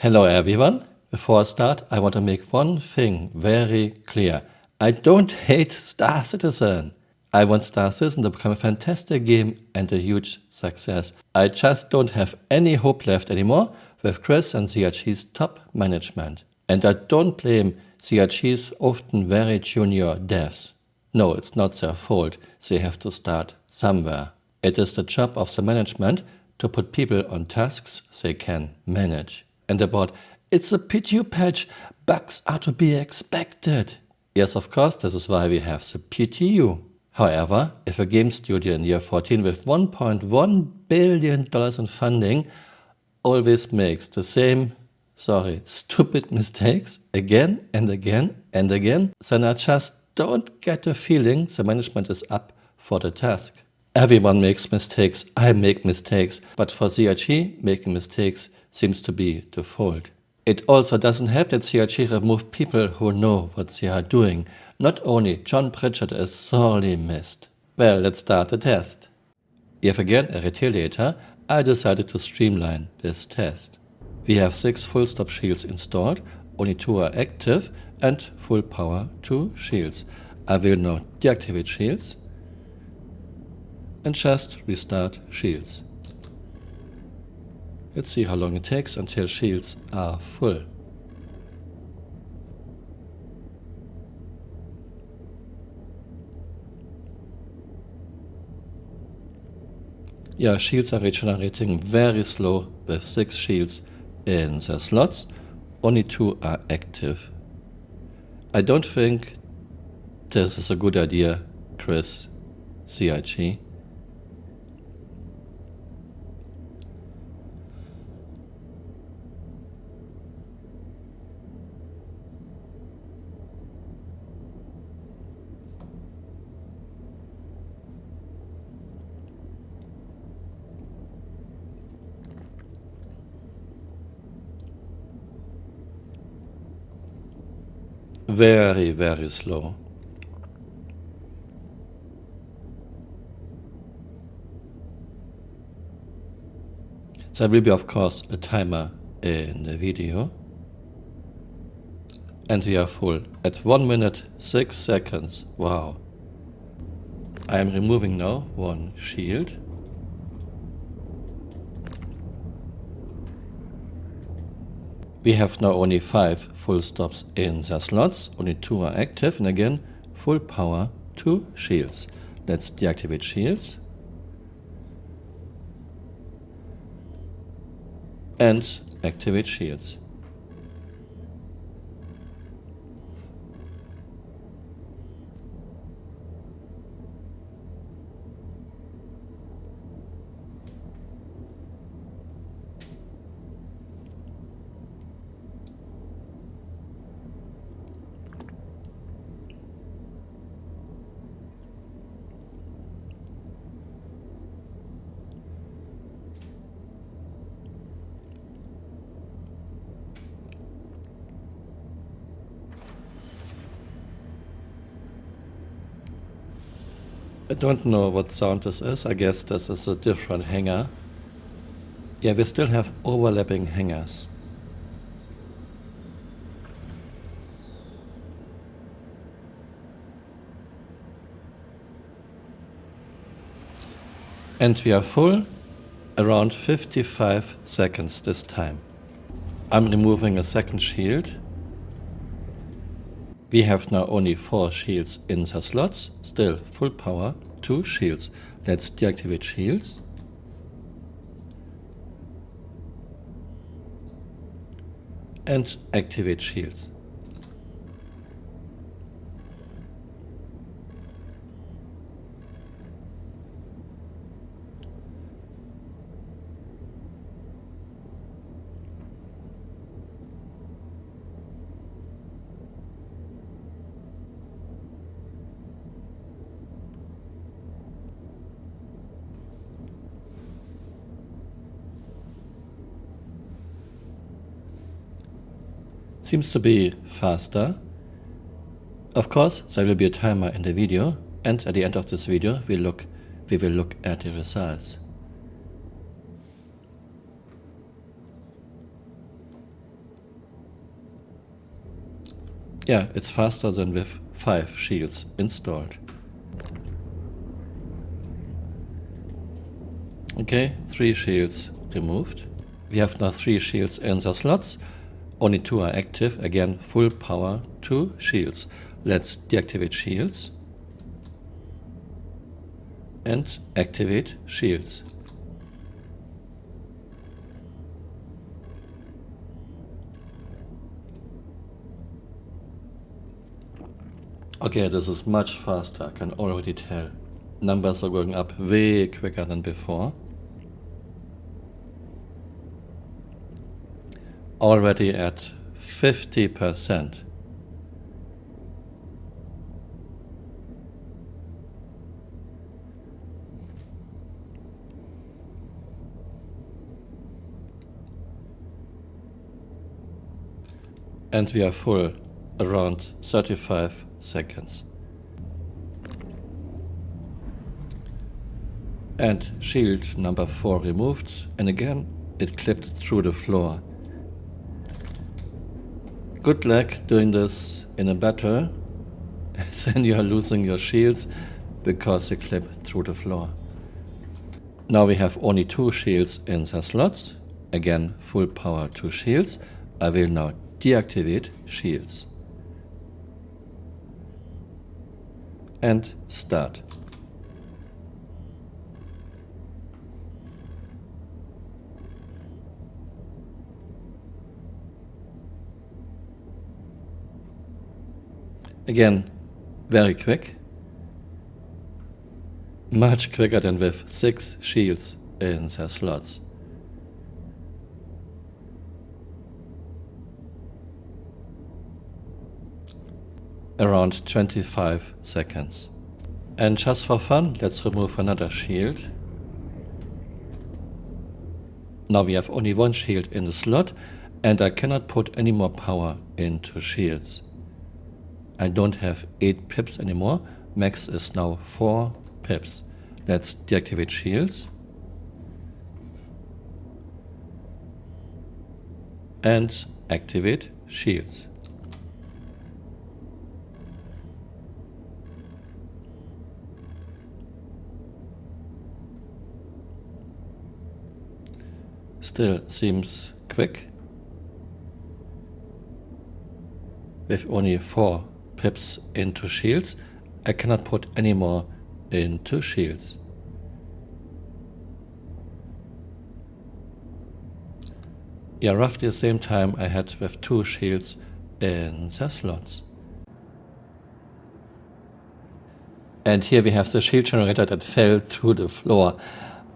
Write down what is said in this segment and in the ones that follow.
Hello everyone. Before I start, I want to make one thing very clear. I don't hate Star Citizen. I want Star Citizen to become a fantastic game and a huge success. I just don't have any hope left anymore with Chris and CRG's top management. And I don't blame CRG's often very junior devs. No, it's not their fault. They have to start somewhere. It is the job of the management to put people on tasks they can manage. And about, it's a PTU patch, bugs are to be expected. Yes, of course, this is why we have the PTU. However, if a game studio in year 14 with $1.1 billion in funding always makes the same, stupid mistakes again and again and again, then I just don't get the feeling the management is up for the task. Everyone makes mistakes, I make mistakes, but for CRG, making mistakes seems to be default. It also doesn't help that CRG removed people who know what they are doing. Not only John Pritchard is sorely missed. Well, let's start the test. Yet again a Retaliator, I decided to streamline this test. We have 6 full stop shields installed, only 2 are active and full power 2 shields. I will now deactivate shields and just restart shields. Let's see how long it takes until shields are full. Yeah, shields are regenerating very slow with 6 shields in the slots. Only 2 are active. I don't think this is a good idea, Chris, CIG. Very, very slow. There will be, of course, a timer in the video. And we are full at 1 minute 6 seconds. Wow. I am removing now 1 shield. We have now only 5 full stops in the slots, only 2 are active, and again, full power 2 shields. Let's deactivate shields. And activate shields. I don't know what sound this is. I guess this is a different hanger. Yeah, we still have overlapping hangers. And we are full around 55 seconds this time. I'm removing a second shield. We have now only 4 shields in the slots, still full power, 2 shields. Let's deactivate shields. And activate shields. Seems to be faster. Of course, there will be a timer in the video, and at the end of this video we will look at the results. Yeah, it's faster than with 5 shields installed. Okay, 3 shields removed. We have now 3 shields in the slots. Only 2 are active. Again, full power to shields. Let's deactivate shields and activate shields. Okay, this is much faster, I can already tell. Numbers are going up way quicker than before. Already at 50%. And we are full around 35 seconds. And shield number 4 removed, and again it clipped through the floor. Good luck doing this in a battle, then you are losing your shields because you clip through the floor. Now we have only 2 shields in the slots. Again, full power to shields. I will now deactivate shields. And start. Again, very quick. Much quicker than with 6 shields in the slots. Around 25 seconds. And just for fun, let's remove another shield. Now we have only 1 shield in the slot, and I cannot put any more power into shields. I don't have 8 pips anymore. Max is now 4 pips. Let's deactivate shields. And activate shields. Still seems quick. With only 4 pips into shields, I cannot put any more into shields. Yeah, roughly the same time I had with 2 shields in the slots. And here we have the shield generator that fell through the floor.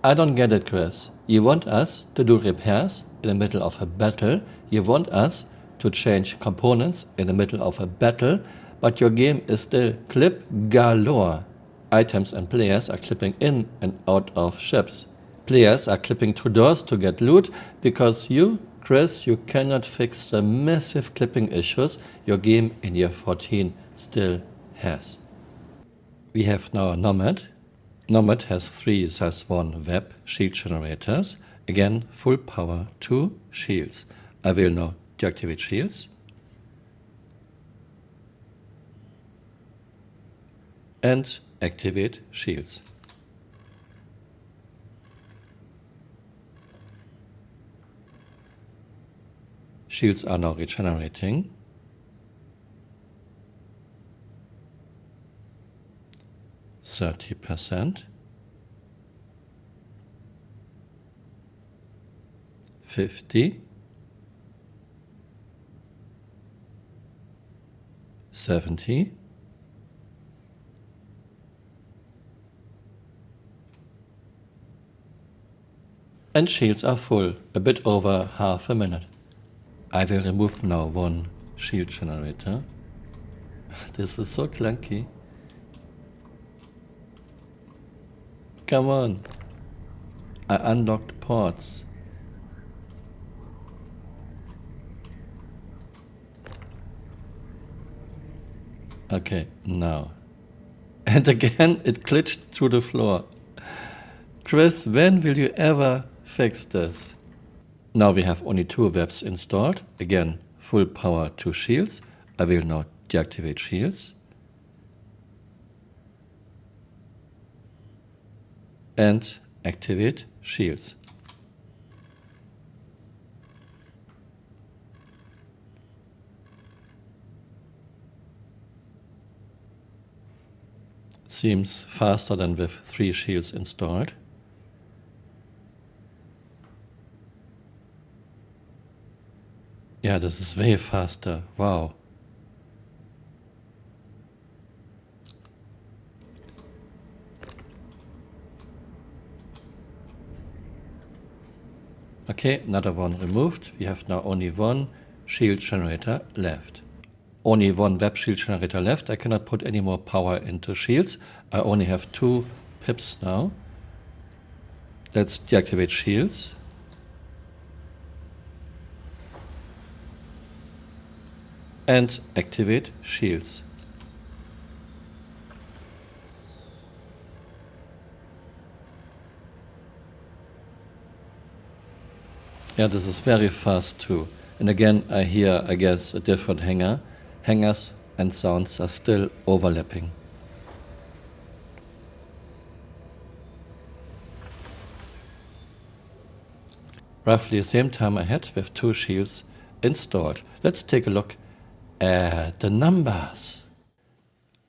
I don't get it, Chris. You want us to do repairs in the middle of a battle. You want us to change components in the middle of a battle, but your game is still clip galore. Items and players are clipping in and out of ships. Players are clipping through doors to get loot because you, Chris, you cannot fix the massive clipping issues your game in year 14 still has. We have now Nomad. Nomad has 3 SAS1 web shield generators. Again, full power to shields. I will now deactivate shields. And activate shields. Shields are now regenerating. %, 50, 70, and shields are full, a bit over half a minute. I will remove now 1 shield generator. This is so clunky. Come on. I unlocked ports. Okay, now. And again, it glitched through the floor. Chris, when will you ever fix this? Now we have only 2 webs installed. Again, full power to shields. I will now deactivate shields, and activate shields. Seems faster than with 3 shields installed. Yeah, this is way faster. Wow. Okay, another one removed. We have now only one shield generator left. Only one web shield generator left. I cannot put any more power into shields. I only have 2 pips now. Let's deactivate shields. And activate shields. Yeah, this is very fast too. And again, I hear, I guess, a different hanger. Hangers and sounds are still overlapping. Roughly the same time I had with 2 shields installed. Let's take a look at the numbers.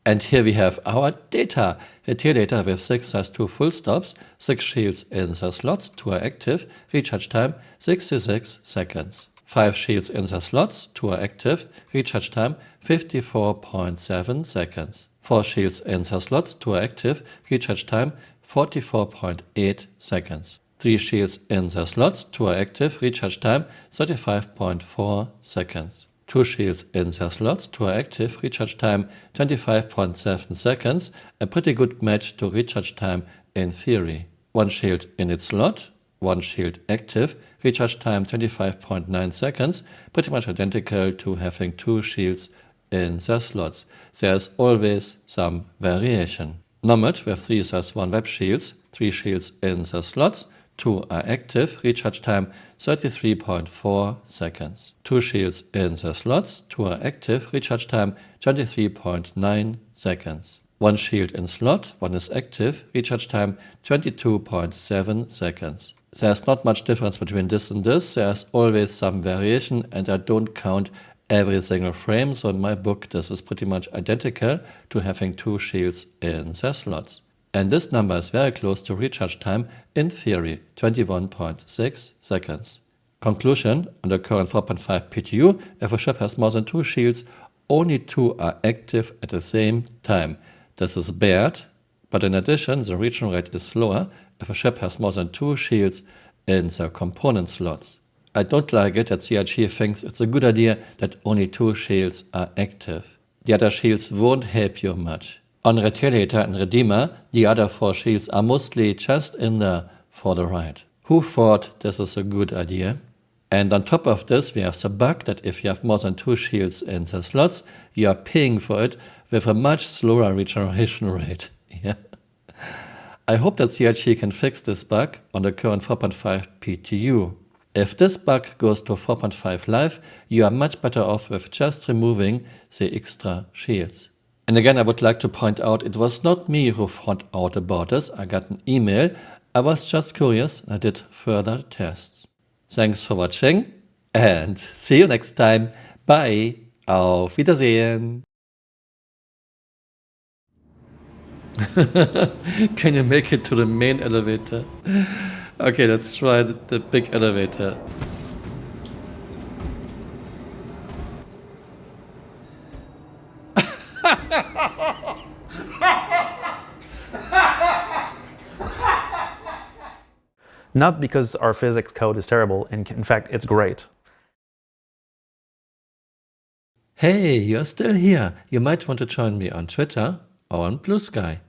And here we have our data. Retaliator with 6 has 2 full stops, 6 shields in the slots, 2 are active, recharge time 66 seconds. 5 shields in the slots, 2 are active, recharge time 54.7 seconds. 4 shields in the slots, 2 are active, recharge time 44.8 seconds. 3 shields in the slots, 2 are active, recharge time 35.4 seconds. 2 shields in the slots, 2 are active, recharge time 25.7 seconds, a pretty good match to recharge time in theory. 1 shield in its slot, 1 shield active, recharge time 25.9 seconds, pretty much identical to having 2 shields in the slots. There's always some variation. Nomad with 3 SAS 1 web shields, 3 shields in the slots, 2 are active, recharge time 33.4 seconds. 2 shields in the slots, 2 are active, recharge time 23.9 seconds. 1 shield in slot, 1 is active, recharge time 22.7 seconds. There's not much difference between this and this, there's always some variation and I don't count every single frame, so in my book this is pretty much identical to having 2 shields in the slots. And this number is very close to recharge time in theory, 21.6 seconds. Conclusion, on the current 4.5 PTU, if a chip has more than 2 shields, only 2 are active at the same time. This is bad, but in addition, the regen rate is slower if a chip has more than 2 shields in the component slots. I don't like it that CRG thinks it's a good idea that only 2 shields are active. The other shields won't help you much. On Retaliator and Redeemer, the other 4 shields are mostly just in there for the ride. Who thought this is a good idea? And on top of this, we have the bug that if you have more than 2 shields in the slots, you are paying for it with a much slower regeneration rate. Yeah. I hope that CRG can fix this bug on the current 4.5 PTU. If this bug goes to 4.5 live, you are much better off with just removing the extra shields. And again, I would like to point out, it was not me who found out about this. I got an email. I was just curious and I did further tests. Thanks for watching and see you next time. Bye. Auf Wiedersehen. Can you make it to the main elevator? Okay, let's try the big elevator. Not because our physics code is terrible, in fact, it's great. Hey, you're still here. You might want to join me on Twitter or on Blue Sky.